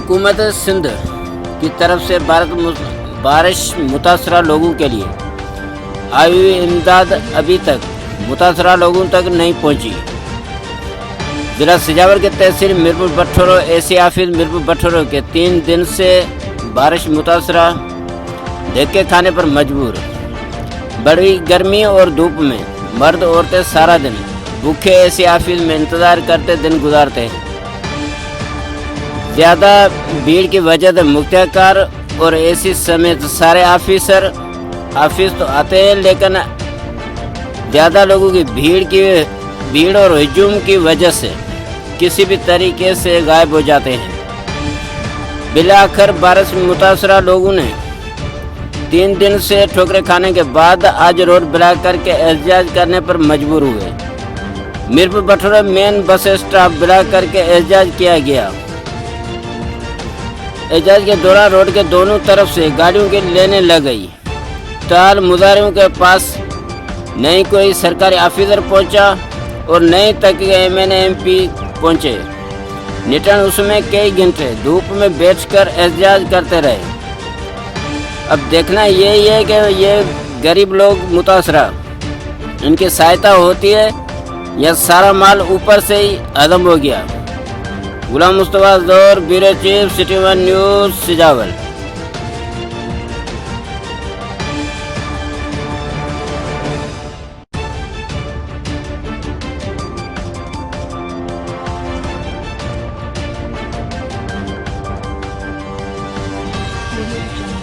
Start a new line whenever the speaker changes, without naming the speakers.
हुकूमत सिंध की तरफ से बारिश मुतासरा लोगों के लिए आई हुई इमदाद अभी तक मुतासरा लोगों तक नहीं पहुंची। ज़िला सिजावर के तहसील मीरपुर बटोरो एसी ऑफिस मीरपुर बटोरो के 3 दिन से बारिश मुतासरा धक्के खाने पर मजबूर। बड़ी गर्मी और धूप में मर्द औरतें सारा दिन भूखे एसी ऑफिस में इंतज़ार करते दिन गुजारते हैं। ज़्यादा भीड़ की वजह से मुख्तार और एसी समेत सारे ऑफिस तो आते हैं, लेकिन ज़्यादा लोगों की भीड़ और हजूम की वजह से किसी भी तरीके से गायब हो जाते हैं। बिलाखिर बारिश में मुतासरा लोगों ने 3 दिन से ठोकरें खाने के बाद आज रोड ब्लॉक करके एहतजाज करने पर मजबूर हुए। मीरपुर बटोरा मेन बस स्टॉप ब्लॉक करके एहतजाज किया गया। एहतजाज के दौरान रोड के दोनों तरफ से गाड़ियों की लेने लग गई। ताल मुजाहिरों के पास नहीं कोई सरकारी ऑफिसर पहुंचा और नहीं तक MNA MP पहुंचे। निटन उसमें कई घंटे धूप में बैठकर एहतजाज करते रहे। अब देखना यही है कि ये गरीब लोग मुतासरा इनकी सहायता होती है या सारा माल ऊपर से ही हजम हो गया। गुलाम मुस्तफा जोर, ब्यूरो चीफ, सिटी 1 न्यूज़, सिजावर।
Audio Jungle.